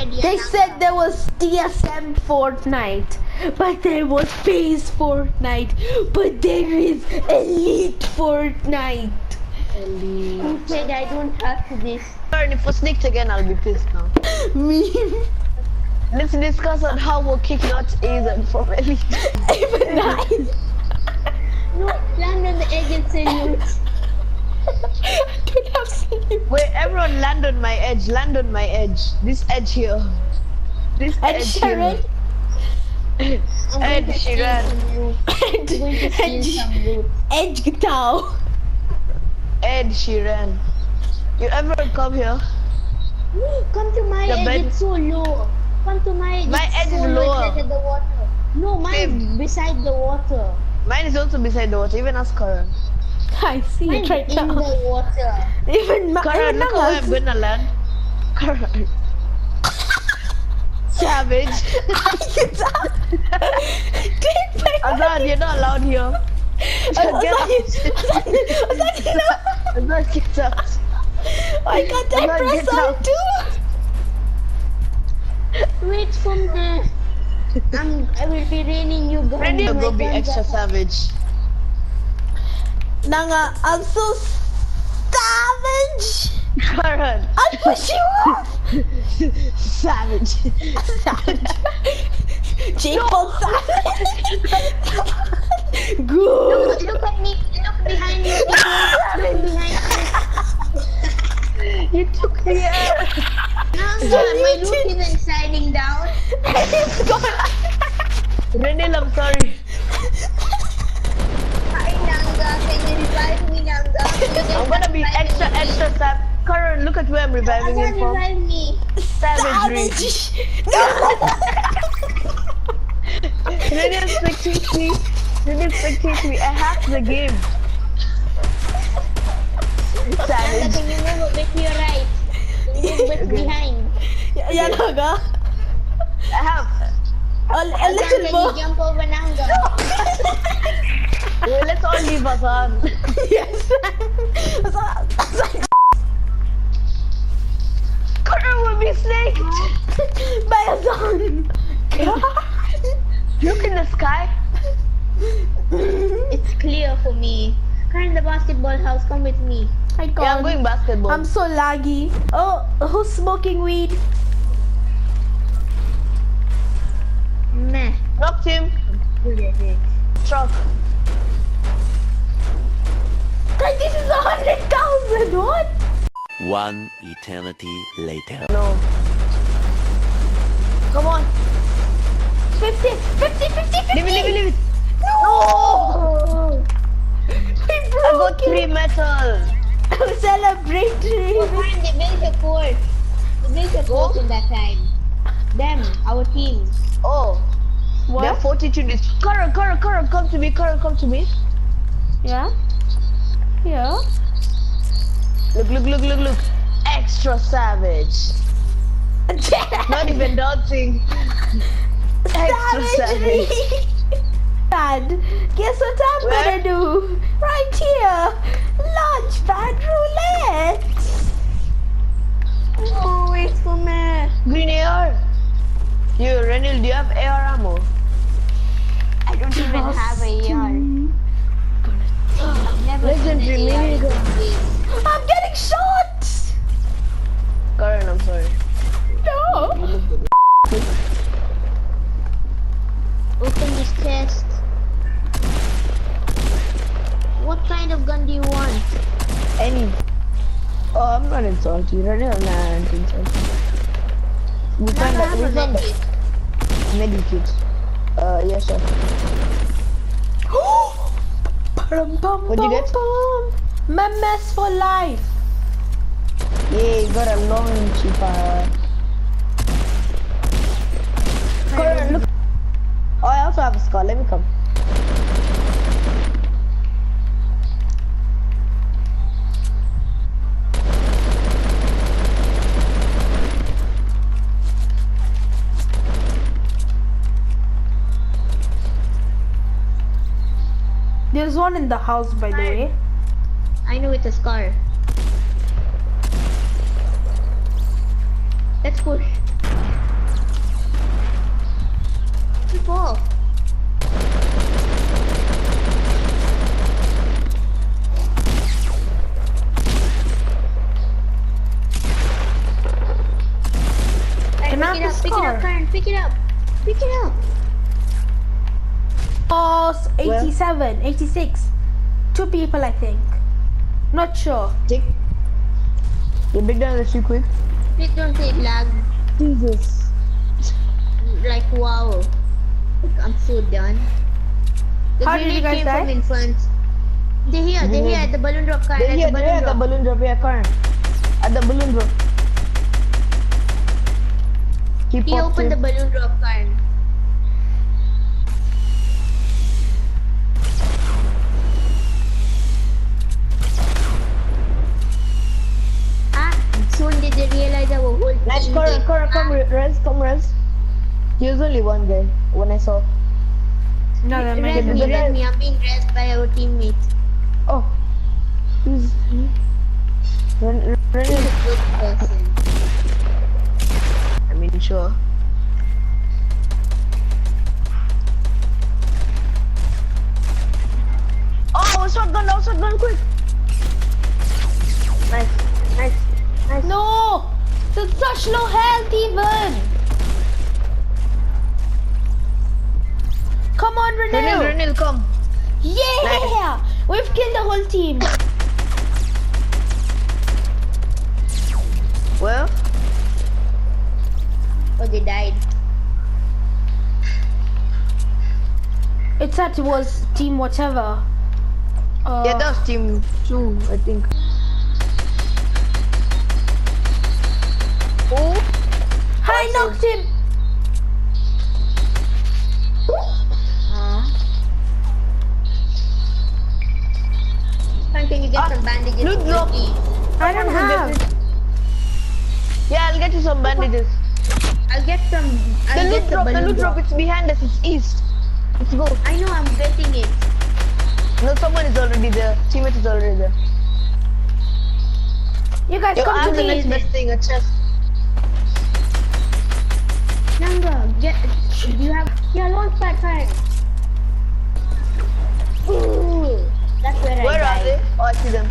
already. They said there was TSM Fortnite, but there was Phase Fortnite, but there is Elite Fortnite. Who said I don't trust this? Karan, if I sneaked again, I'll be pissed now. Meme. Let's discuss on how we're kicking out Azzan from Elite. Even nice. No, land on the edge and salute. I don't have sleep. Wait, everyone land on my edge. Land on my edge. This edge here. This Ed edge Sheeran. here. Ed Sheeran. I'm going to steal some loot. Edge Gitao. Ed Sheeran. You ever come here? Come to my The edge, bed- it's so low. Come to my edge, My it's edge so is low, lower. it's at the water. No, mine beside the water. Mine is also beside the water. Even as Karan. I see Mine it right in now. the water. Even Karan, look how I'm gonna land. Karan. Savage. Azzan, you're not allowed here. Azzan, get out. Why can't I Azzan, press get out. R2? Wait for me. I will be raining you guys. Renil, My go be guns extra are- savage. Nganga, I'm so savage. Karan. I'll push you off. Savage. Savage. J-Paul savage. Good. Look at me. Look behind you. Look behind You took the air. you. No, my loot isn't sliding down. It's gone. Renil, I'm sorry. Hi, Nganga. Can you revive me, Nganga? I'm gonna be extra savage. Karan, look at where I'm reviving Azzan, him from. revive me. Savagery. Savage. No. Renil spectates me. Renil spectates me. I hacked the game. Nganga, Savage. can you move a bit to your right? Can you move a bit behind? Yeah, Nganga. I have. A Azzan, little can you more. jump over Nganga? Well, let's all leave Azzan. Yes. Karan will be snaked. By Azzan. Look in the sky. It's clear for me. Karan, the basketball house, come with me. I can't. Yeah, I'm going basketball. I'm so laggy. Oh, who's smoking weed? Meh. Knocked him. Truck. Guys, this is 100,000. What? One eternity later. No. Come on. 50, 50, 50, 50. Leave it, leave it, leave it. No. We I broke got 3 metal. it. Celebratory. Karan, they built a fort. They built a fort in that time. Them, our team. Oh. Their What? fortitude is. Karan, come to me. Karan, come to me. Yeah. Yeah. Look. Extra savage. Not even dancing. Extra Savagery. savage. Dad, guess what I'm Where? gonna do? Right here. Launchpad roulette. Oh, wait for me. Green AR. You, Renil, do you have AR ammo? I don't even have a AR. Never Legendary seen an AR in minigun. this game. I'm getting shot. Karan, I'm sorry. No. Open this chest. What kind of gun do you want? Any. Oh, I'm not insulting. Renil, nah, I'm not insulting. We Nganga, found have a that. medkit. Medikit. Yes, sir. What'd you get? Memes for life. Yeah, you got a long cheaper. Karan, look. Oh, I also have a scar. Let me come. There's one in the house, by the way. I know it's a scar. Let's push. 4. Can I Pick it have up, the pick it score? up, Karan, pick it up. Pick it up. Oh, 87, 86. 2 people, I think. Not sure. Take. You big down the street quick. Please don't say lag. Jesus. Like, wow. I'm so done. The How did you grenade guys came die? from in front. They're here at the balloon drop, Karan. They're At the here balloon at the drop. balloon drop. Yeah, Karan. At the balloon drop. Keep He up, opened the balloon drop, Karan. Soon did they realize our whole Nice, team Karan, is- Karan, come res. There's only one guy when I saw. No, that might Res be. me. I'm being dressed by our teammates. Oh. He's... He's Renil. a good person. I mean, sure. Oh, shotgun, quick. Nice. No! There's such low health even! Come on, Renil! Renil, come. Yeah! We've killed the whole team. Well, Oh, they died. It said it was team whatever. yeah, that was team 2, I think. Oh, I knocked him! Can you get some bandages? loot for me, drop. please? I don't have. Yeah, I'll get you some bandages. I'll get some. The I'll loot get drop, balloon it's behind us, it's east. Let's go. I know, I'm getting it. No, someone is already there. Teammate is already there. You guys Yo, I come have to the next me. best thing, a chest. Nganga, do you have? Yeah, launch pad, Karan. Ooh, that's where Where I are died. they? Oh, I see them.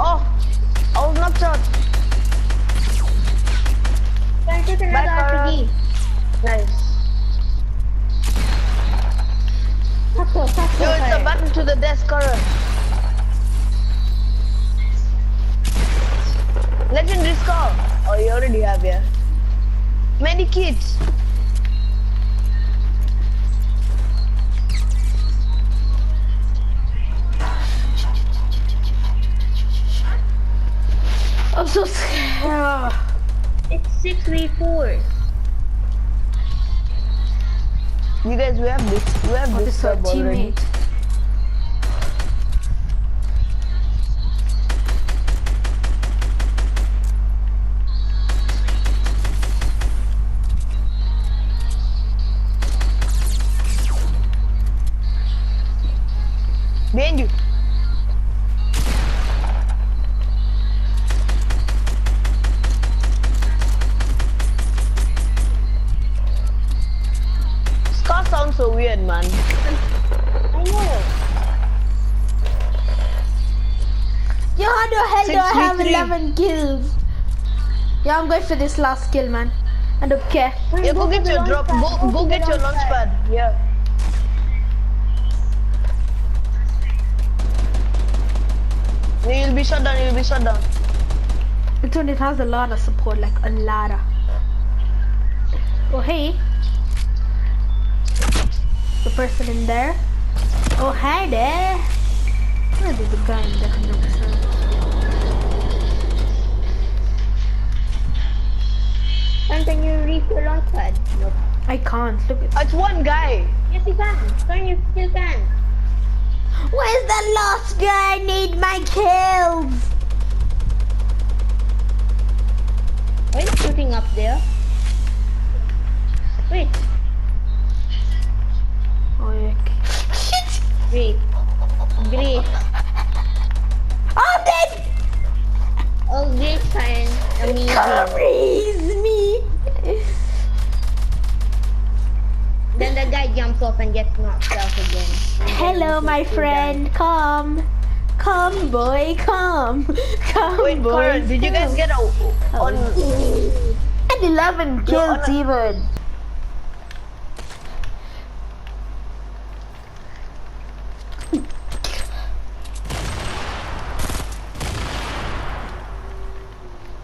Oh, I was knocked out. Karan, take another Karan. RPG. Nice. Yo, it's a button to the desk, Karan. Legendary score. Oh, you already have, yeah. Medikit. I'm so scared. It's 6v4. You guys, we have this. We have Oh, this this is our sub already. teammate. Behind you. Scar sounds so weird, man. I know. Yo, how the hell do I have 6v3? 11 kills? Yeah, I'm going for this last kill, man. I don't care. Yeah, go get your drop. Go get your launch pad. Yeah. No, you'll be shut down. You'll be shut down. It has a lot of support, like a lot of. Oh, hey. The person in there. Oh, hi there. Where did the guy in there? 100%. Karan, can you reach your launch pad? Nope. I can't. Look at. It's one guy. Yes, you can. Karan, you still can. Where's the last guy? I need my kills. Why is shooting up there? Wait. Oh, yeah. Shit. Great. Great. Oh, dead. jumps off and gets knocked off again. And then Hello, he my takes you friend. Come. Come, boy, come. Come, Wait, boy. Karan, did you guys get a on? And 11 kills even.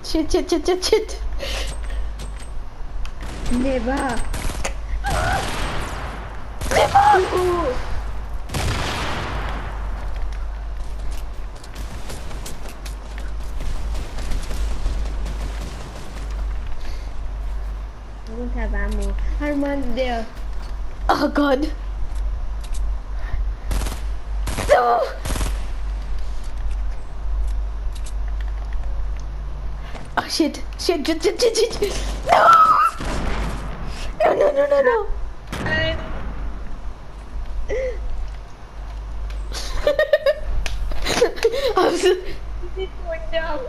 Shit. Never. I don't have ammo. Armand's there. Oh god. No. Oh shit. No. No. I'm so... He's going down.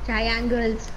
Triangles.